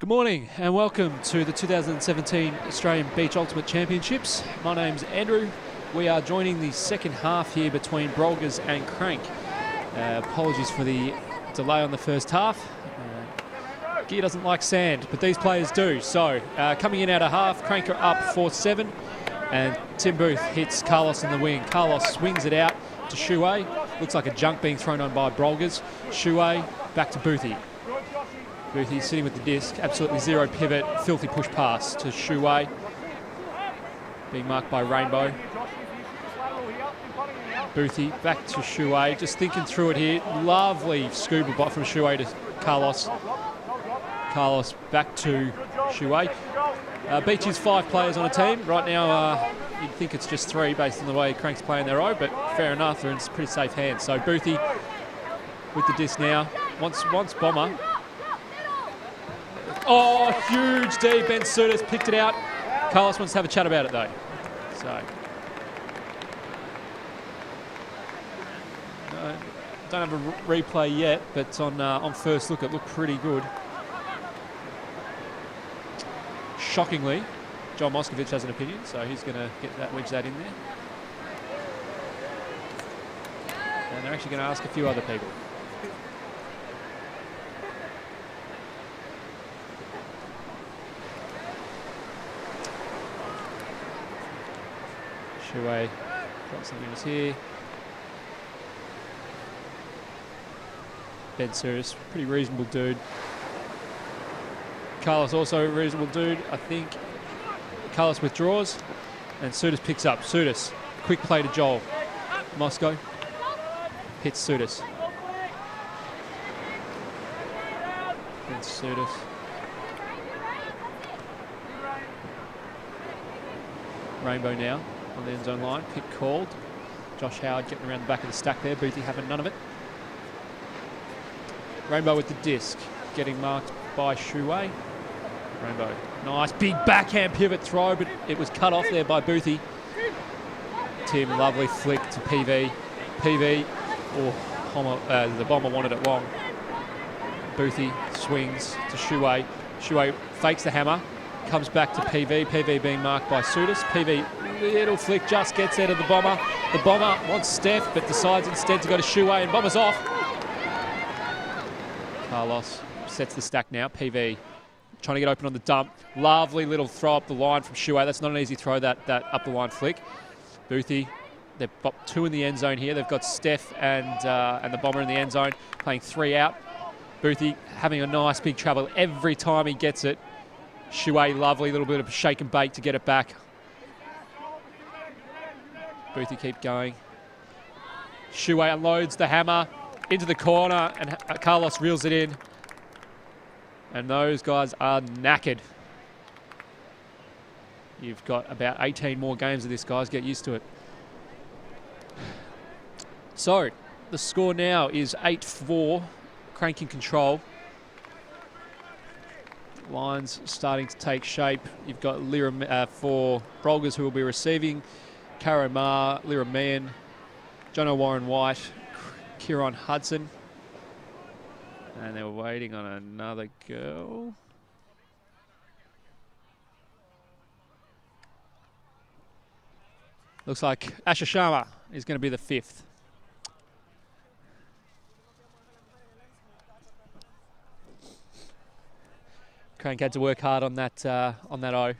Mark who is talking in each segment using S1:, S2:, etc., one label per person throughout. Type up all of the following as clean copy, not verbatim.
S1: Good morning and welcome to the 2017 Australian Beach Ultimate Championships. My name's Andrew. We are joining the second half here between Brolgas and Krank. Apologies for the delay on the first half. Gear doesn't like sand, but these players do. So coming in out of half, Krank are up 4-7 and Tim Booth hits Carlos in the wing. Carlos swings it out to Shuey. Looks like a junk being thrown on by Brolgas. Shuey back to Boothy. Boothy sitting with the disc, absolutely zero pivot, filthy push pass to Shuey. Being marked by Rainbow. Boothy back to Shuey, just thinking through it here. Lovely scuba bot from Shuey to Carlos. Carlos back to Shuey. Beach is 5 players on a team. Right now, you'd think it's just 3 based on the way Krank's playing their row, but fair enough, they're in pretty safe hands. So Boothy with the disc now. Wants Bomber. Oh, huge D. Ben Sudas picked it out. Carlos wants to have a chat about it though. So, don't have a replay yet, but on first look it looked pretty good. Shockingly, John Moscovich has an opinion, so he's going to wedge that in there. And they're actually going to ask a few other people. Shuey got some units here. Ben Suris, pretty reasonable dude. Carlos also a reasonable dude, I think. Carlos withdraws and Sudas picks up. Sudas, quick play to Joel. Moscow hits Sudas. Ben Sudas. Rainbow now on the end zone line. Pick called. Josh Howard getting around the back of the stack there. Boothie having none of it. Rainbow with the disc. Getting marked by Shuey. Rainbow. Nice big backhand pivot throw, but it was cut off there by Boothie. Tim, lovely flick to PV. PV. Oh, the Bomber wanted it long. Boothie swings to Shuey. Shuey fakes the hammer. Comes back to PV. PV being marked by Sudas. PV, little flick, just gets out of the Bomber. The Bomber wants Steph, but decides instead to go to Shuey, and Bomber's off. Carlos sets the stack now. PV trying to get open on the dump. Lovely little throw up the line from Shuey. That's not an easy throw, that up the line flick. Boothie, they've got 2 in the end zone here. They've got Steph and the Bomber in the end zone, playing 3 out. Boothie having a nice big travel every time he gets it. Shuey, lovely little bit of shake and bake to get it back. Boothie keep going. Shuey unloads the hammer into the corner and Carlos reels it in. And those guys are knackered. You've got about 18 more games of this, guys. Get used to it. So, the score now is 8-4. Krank in control. Lines starting to take shape. You've got Lyra for Brolgas, who will be receiving. Caro Ma, Lyra Meehan, Jono Warren White, Kieron Hudson. And they're waiting on another girl. Looks like Asha Sharma is going to be the 5th. Krank had to work hard on that O.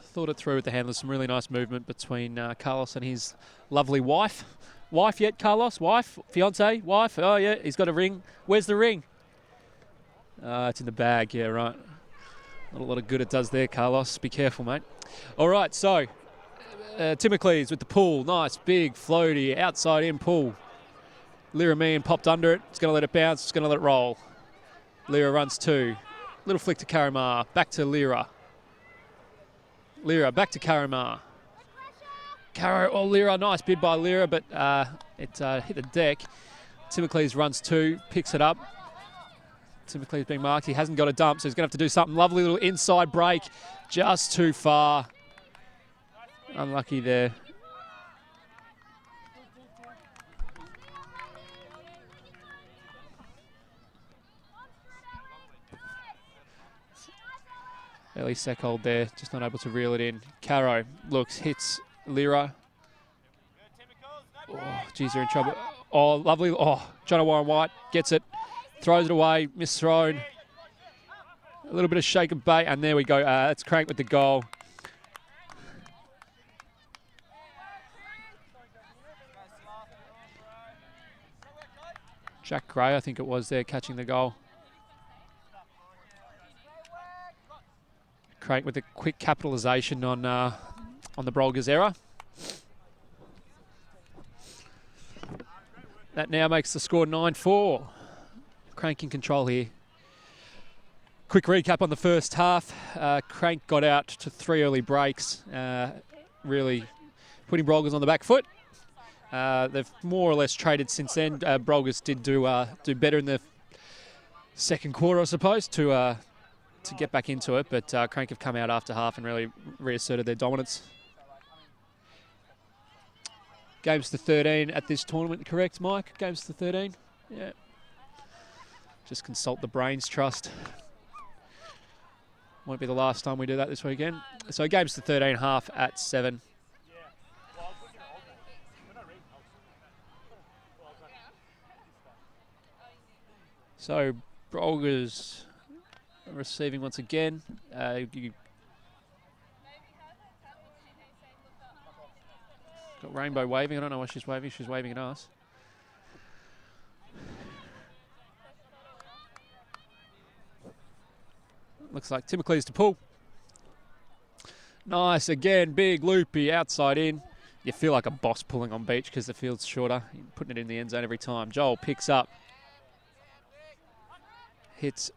S1: Thought it through with the handlers. Some really nice movement between Carlos and his lovely wife. Wife yet, Carlos? Wife? Fiance? Wife? Oh, yeah, he's got a ring. Where's the ring? It's in the bag. Yeah, right. Not a lot of good it does there, Carlos. Be careful, mate. All right, so Timocles with the pull. Nice, big, floaty, outside-in pull. Lyra Meehan popped under it. It's going to let it bounce. It's going to let it roll. Lyra runs 2. Little flick to Karamar. Back to Lyra. Lyra back to Karamar. Lyra, nice bid by Lyra, but it hit the deck. Timocles runs 2, picks it up. Timocles being marked. He hasn't got a dump, so he's going to have to do something. Lovely little inside break. Just too far. Unlucky there. Ellie Seckhold there, just not able to reel it in. Caro looks, hits Lyra. Oh, geez, they're in trouble. Oh, lovely. Oh, Johnny Warren White gets it, throws it away, misthrown. A little bit of shake and bait, and there we go. That's Krank with the goal. Jack Gray, I think it was there, catching the goal. Krank with a quick capitalisation on the Brolgas error. That now makes the score 9-4. Krank in control here. Quick recap on the first half. Krank got out to 3 early breaks, really putting Brolgas on the back foot. They've more or less traded since then. Brolgas did do better in the second quarter, I suppose, to get back into it, but Krank have come out after half and really reasserted their dominance. Games to 13 at this tournament, correct, Mike? Games to 13? Yeah. Just consult the Brains Trust. Won't be the last time we do that this weekend. So games to 13, half at 7. So Brolgas receiving once again. Got Rainbow waving. I don't know why she's waving. She's waving at us. Looks like Timocles to pull. Nice again, big loopy outside in. You feel like a boss pulling on beach because the field's shorter. You're putting it in the end zone every time. Joel picks up. Hits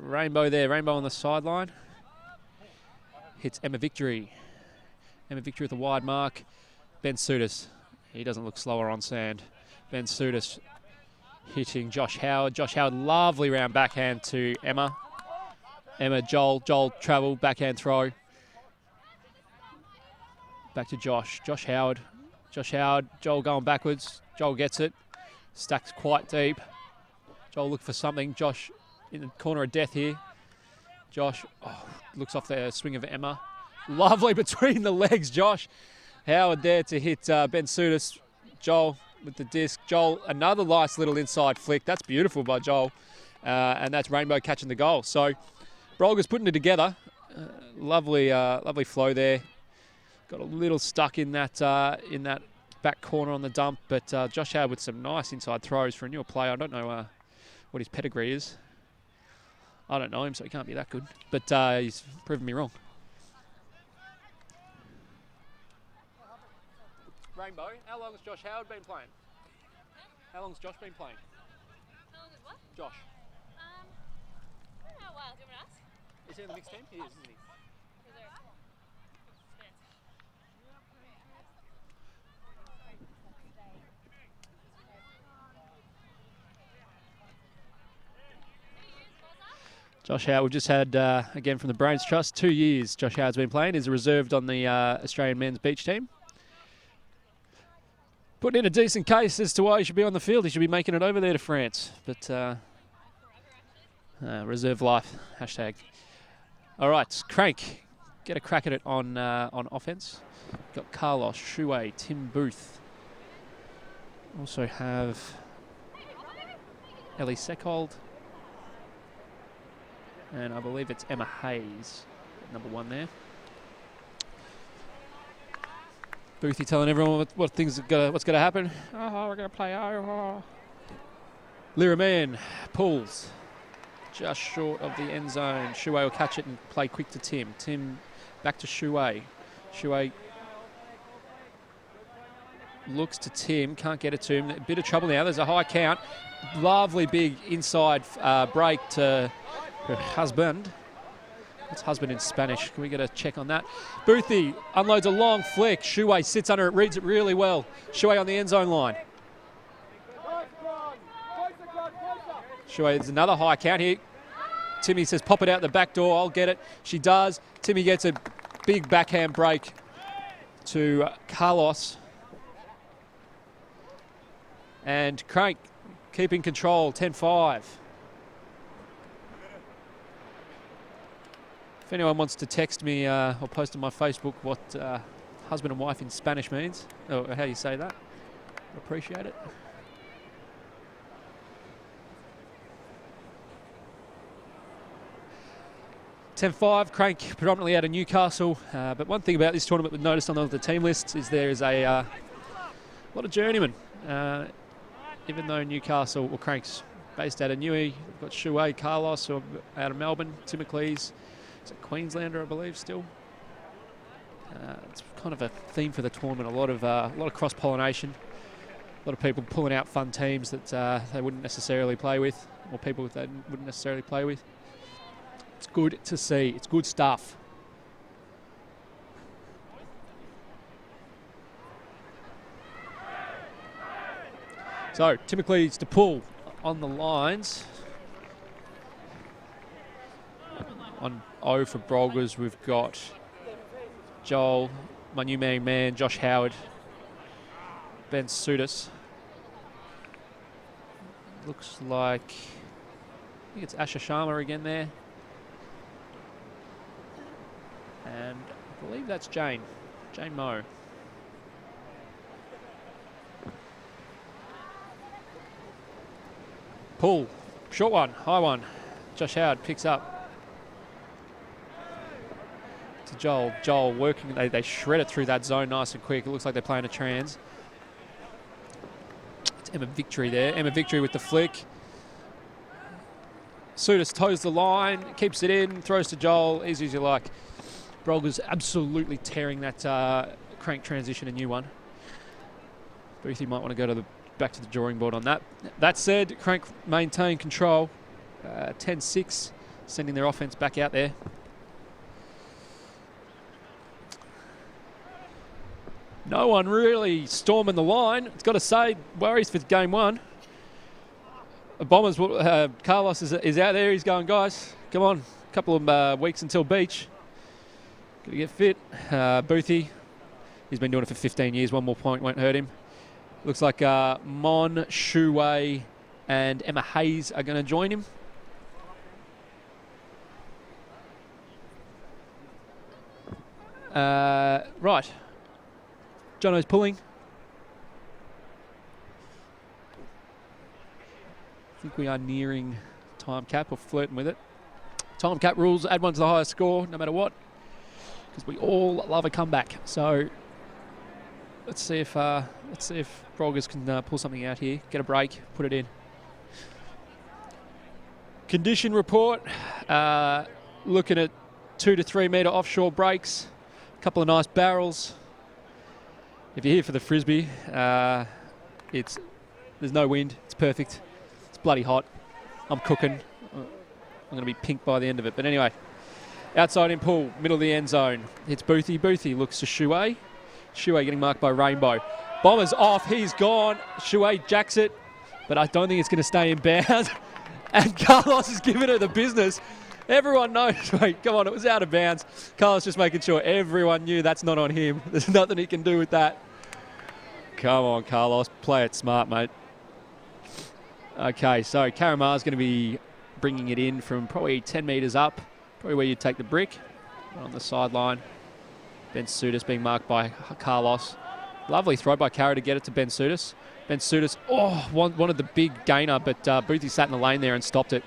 S1: Rainbow there. Rainbow on the sideline. Hits Emma Victory. Emma Victory with a wide mark. Ben Sudas. He doesn't look slower on sand. Ben Sudas hitting Josh Howard. Josh Howard, lovely round backhand to Emma. Emma, Joel travel, backhand throw. Back to Josh. Josh Howard. Joel going backwards. Joel gets it. Stacks quite deep. Joel look for something. Josh in the corner of death here. Josh looks off the swing of Emma. Lovely between the legs, Josh. Howard there to hit Ben Sudas. Joel with the disc. Joel, another nice little inside flick. That's beautiful by Joel. And that's Rainbow catching the goal. So Brolgas putting it together. Lovely flow there. Got a little stuck in that back corner on the dump, but Josh Howard with some nice inside throws for a newer player. I don't know what his pedigree is. I don't know him, so he can't be that good. But he's proven me wrong. Rainbow, how long has Josh Howard been playing? How long has Josh been playing?
S2: How long is what?
S1: Josh.
S2: I don't know how well. Do you want to ask?
S1: Is he in the mixed team? He is, isn't he? Josh Howard, we've just had, again from the Brains Trust, 2 years Josh Howard's been playing. He's reserved on the Australian men's beach team. Putting in a decent case as to why he should be on the field. He should be making it over there to France. But reserve life, hashtag. All right, Krank, get a crack at it on offense. Got Carlos, Shuey, Tim Booth. Also have Ellie Seckhold. And I believe it's Emma Hayes, number 1 there. Boothie telling everyone what's going to happen. Oh, we're going to play. Lyra Man pulls just short of the end zone. Shuey will catch it and play quick to Tim. Tim back to Shuey. Shuey looks to Tim, can't get it to him. A bit of trouble now. There's a high count. Lovely big inside break to her husband. What's husband in Spanish? Can we get a check on that? Boothie unloads a long flick. Shuey sits under it, reads it really well. Shuey on the end zone line. Shuey, there's another high count here. Timmy says, pop it out the back door. I'll get it. She does. Timmy gets a big backhand break to Carlos. And Krank keeping control, 10-5. If anyone wants to text me or post on my Facebook what husband and wife in Spanish means, or how you say that, I'd appreciate it. (10-5), Krank predominantly out of Newcastle. But one thing about this tournament we've noticed on the team lists is there is a lot of journeymen. Even though Newcastle, or Krank's based out of Newey, we've got Shuey, Carlos, who are out of Melbourne, Timocles, is a Queenslander, I believe, still. It's kind of a theme for the tournament. A lot of cross-pollination. A lot of people pulling out fun teams that they wouldn't necessarily play with, or people that they wouldn't necessarily play with. It's good to see. It's good stuff. So, Timocles to pull on the lines. On O for Brolgas, we've got Joel, my new man, Josh Howard, Ben Sudis. Looks like, I think it's Asher Sharma again there. And I believe that's Jane Moe. Pull, short one, high one. Josh Howard picks up to Joel. Joel working, they shred it through that zone nice and quick. It looks like they're playing a trans. It's Emma Victory there. Emma Victory with the flick. Sudis toes the line, keeps it in, throws to Joel, easy as you like. Brolgas absolutely tearing that Krank transition, a new one. Boothie might want to go back to the drawing board on that. That said, Krank maintain control. 10-6, sending their offense back out there. No one really storming the line. It's got to say, worries for game one. The Bombers, Carlos is out there. He's going, guys, come on. A couple of weeks until beach. Got to get fit. Boothie, he's been doing it for 15 years. One more point won't hurt him. Looks like Mon, Shu Wei, and Emma Hayes are going to join him. Right. Jono's pulling. I think we are nearing time cap or flirting with it. Time cap rules, add one to the highest score, no matter what. Because we all love a comeback. So let's see if Brolgas can pull something out here. Get a break, put it in. Condition report. Looking at 2 to 3 metre offshore breaks. A couple of nice barrels. If you're here for the frisbee, there's no wind. It's perfect. It's bloody hot. I'm cooking. I'm going to be pink by the end of it. But anyway. Outside in pull, middle of the end zone. It's Boothie. Boothie looks to Shuey. Shuey getting marked by Rainbow. Bombers off. He's gone. Shuey jacks it, but I don't think it's going to stay in bounds. And Carlos is giving her the business. Everyone knows. Wait, come on. It was out of bounds. Carlos just making sure everyone knew that's not on him. There's nothing he can do with that. Come on, Carlos. Play it smart, mate. Okay, so Karamar's going to be bringing it in from probably 10 metres up. Probably where you take the brick on the sideline. Ben Sudis being marked by Carlos. Lovely throw by Kara to get it to Ben Sudis. Ben Sudis, wanted the big gainer, but Boothie sat in the lane there and stopped it.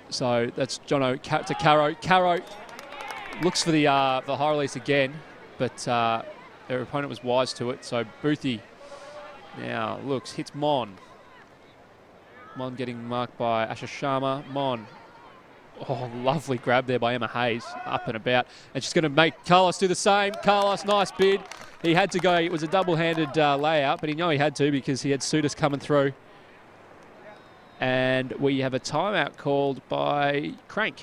S1: So that's Jono to Caro. Caro looks for the high release again, but their opponent was wise to it. So Boothie now hits Mon. Mon getting marked by Asher Sharma. Mon. Oh, lovely grab there by Emma Hayes, up and about. And she's going to make Carlos do the same. Carlos, nice bid. He had to go. It was a double-handed layout, but he knew he had to because he had Sudis coming through. And we have a timeout called by Krank.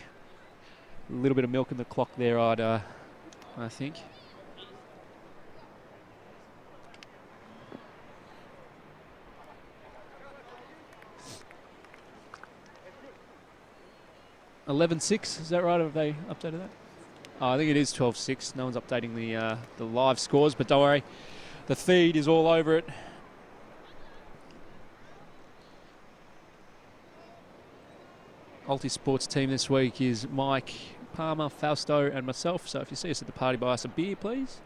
S1: A little bit of milk in the clock there, I think. (11-6), is that right? Have they updated that? Oh, I think it is 12-6. No one's updating the live scores, but don't worry. The feed is all over it. Ulti-Sports team this week is Mike, Palmer, Fausto and myself. So if you see us at the party, buy us a beer, please.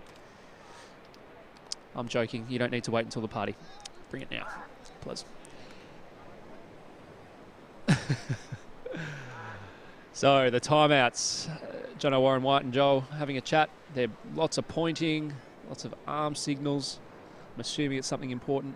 S1: I'm joking. You don't need to wait until the party. Bring it now, please. So the timeouts. Jono, Warren White and Joel having a chat. There lots of pointing, lots of arm signals. I'm assuming it's something important.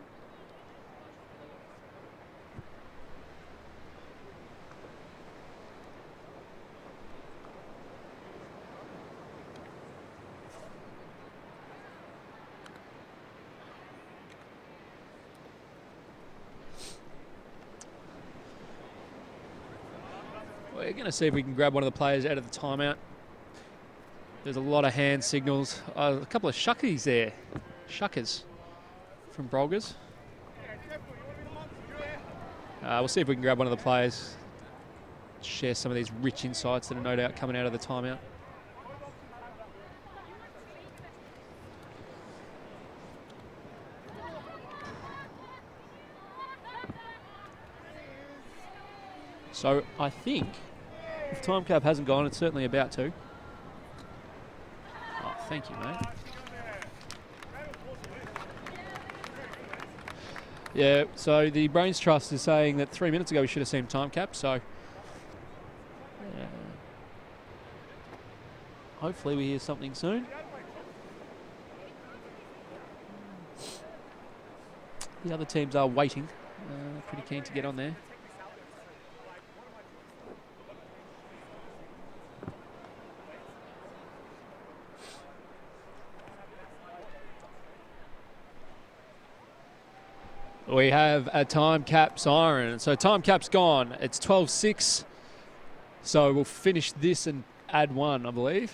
S1: We're going to see if we can grab one of the players out of the timeout. There's a lot of hand signals. A couple of shuckies there. Shuckers from Brolgas. We'll see if we can grab one of the players. Share some of these rich insights that are no doubt coming out of the timeout. So I think if time cap hasn't gone, it's certainly about to. Oh, thank you, mate. Yeah, so the Brains Trust is saying that 3 minutes ago we should have seen time cap, so hopefully we hear something soon. The other teams are waiting. Pretty keen to get on there. We have a time cap siren. So time cap's gone. It's 12:06. So we'll finish this and add one, I believe.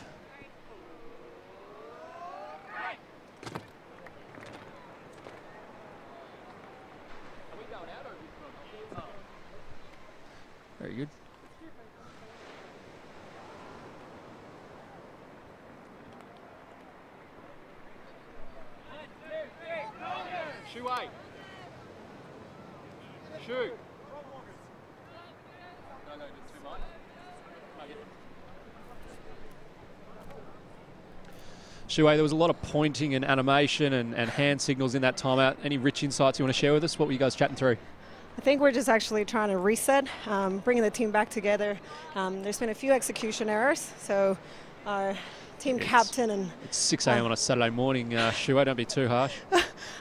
S1: Very good. Shoe eight. Shoot. No, just too much. Shuey, there was a lot of pointing and animation and hand signals in that timeout. Any rich insights you want to share with us? What were you guys chatting through?
S3: I think we're just actually trying to reset, bringing the team back together. There's been a few execution errors, so our team captain and...
S1: It's 6 a.m. on a Saturday morning, Shuey, don't be too harsh.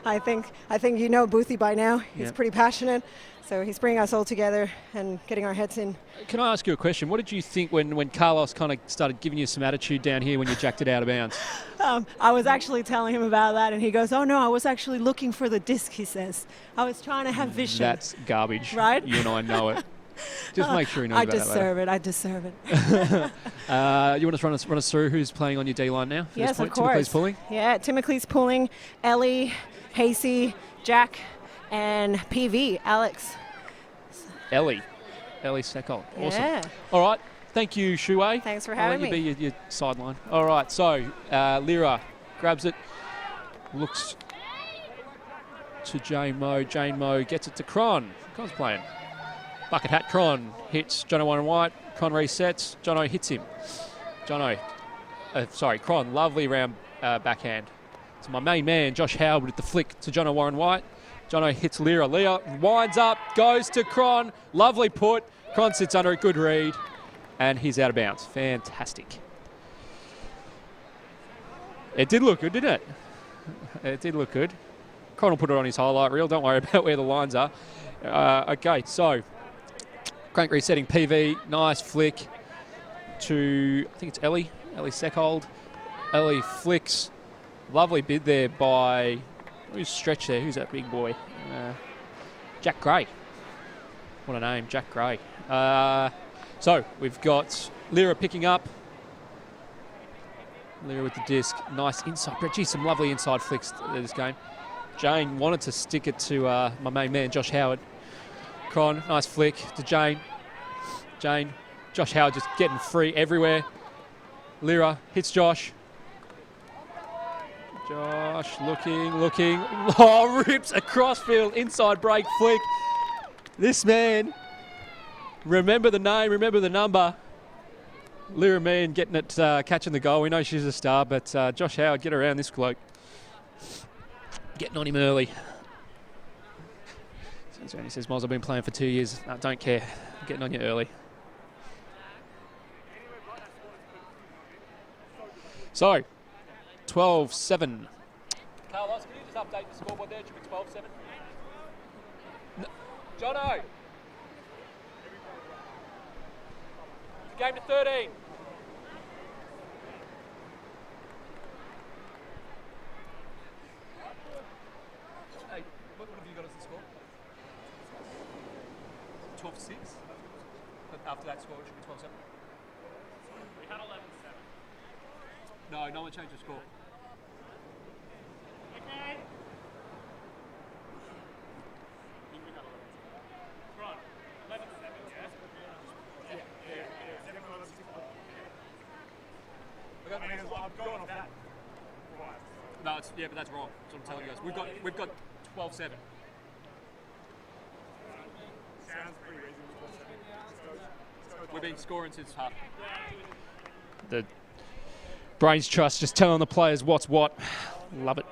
S3: I think you know Boothie by now. He's pretty passionate. So he's bringing us all together and getting our heads in.
S1: Can I ask you a question? What did you think when Carlos kind of started giving you some attitude down here when you jacked it out of bounds?
S3: I was actually telling him about that, and he goes, "Oh no, I was actually looking for the disc," he says. "I was trying to have vision."
S1: That's garbage.
S3: Right?
S1: You and I know it. Just make sure you know about that later.
S3: I deserve it.
S1: You want to run us through who's playing on your D-line now?
S3: Yes,
S1: this point?
S3: of course.
S1: Timothy's pulling?
S3: Yeah, Timothy's pulling. Ellie, Hasey, Jack, and PV, Alex.
S1: Ellie Secol. Awesome.
S3: Yeah.
S1: All right. Thank you, Shuey.
S3: Thanks for
S1: I'll
S3: having
S1: let
S3: me.
S1: you be your sideline. All right. So, Lyra grabs it, looks to Jane Moe. Jane Moe gets it to Cron. Cron's playing. Bucket hat. Cron hits Jono Warren White. Cron resets. Jono hits him. Cron. Lovely round backhand. So my main man, Josh Howard, with the flick to Jono Warren White. Jono hits Lyra. Lyra winds up, goes to Cron. Lovely put. Cron sits under it. Good read. And he's out of bounds. Fantastic. It did look good, didn't it? It did look good. Cron will put it on his highlight reel. Don't worry about where the lines are. Okay, so Krank resetting PV. Nice flick to, I think it's Ellie Seckold. Ellie flicks. Lovely bid there by, who's stretched there? Who's that big boy? Jack Gray. What a name, Jack Gray. So we've got Lyra picking up. Lyra with the disc. Nice inside. Gee, some lovely inside flicks this game. Jane wanted to stick it to my main man, Josh Howard. Cron, nice flick to Jane. Josh Howard just getting free everywhere. Lyra hits Josh. Josh looking. Oh, rips across field, inside break flick. This man Remember the name, remember the number. Lyra Meehan getting it, catching the goal. We know she's a star, but Josh Howard, get around this bloke. Getting on him early. He says, Moz, I've been playing for 2 years. No, don't care. I'm getting on you early. So, 12-7. Carlos, can you just update the scoreboard there? It should be 12-7. No. Jono! Game to 13. Hey, what have you got as the score? 12-6. But after that score, it should be 12-7.
S4: We had 11-7.
S1: No, no one changed the score.
S4: Okay. Right, 11-7, yeah? I'm going off that.
S1: No, it's, yeah, but that's wrong. That's what I'm telling you guys. We've got 12-7.
S4: Sounds pretty reasonable.
S1: We've been scoring since half. The Brains Trust just telling the players what's what. Love it.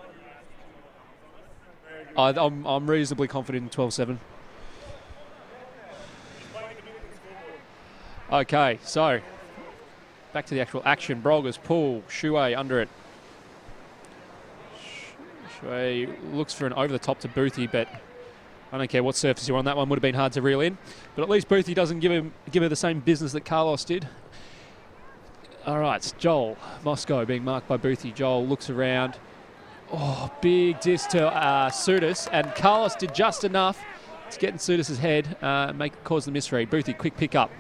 S1: I'm reasonably confident in 12-7. Okay, so back to the actual action. Brolgas pull, Shui under it. Shui looks for an over the top to Boothie, but I don't care what surface you're on. That one would have been hard to reel in. But at least Boothie doesn't give her the same business that Carlos did. All right, Joel Moscow being marked by Boothie. Joel looks around. Oh, big disc to Sudis, and Carlos did just enough to get in Sudis' head, cause the misread. Boothie, quick pick up.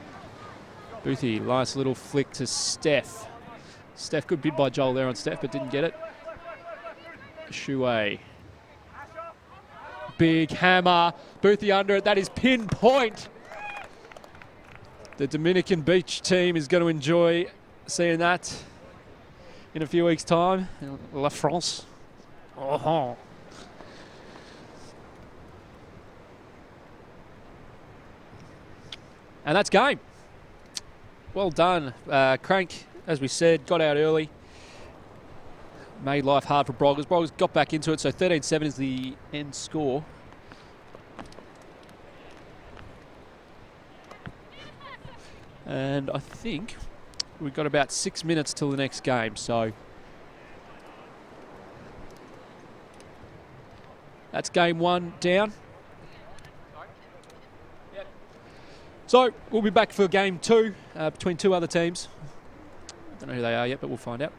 S1: Boothie, nice little flick to Steph. Steph, good bid by Joel there on Steph, but didn't get it. Shui. Big hammer. Boothie under it. That is pinpoint. The Dominican Beach team is going to enjoy seeing that in a few weeks' time. La France. Oh. And that's game. Well done. Krank, as we said, got out early. Made life hard for Brolgas. Brolgas got back into it, so 13-7 is the end score. And I think we've got about 6 minutes till the next game, so that's game one down. So we'll be back for game two between two other teams. Don't know who they are yet, but we'll find out.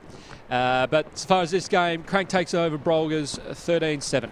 S1: But as far as this game, Krank takes over Brolgas 13-7.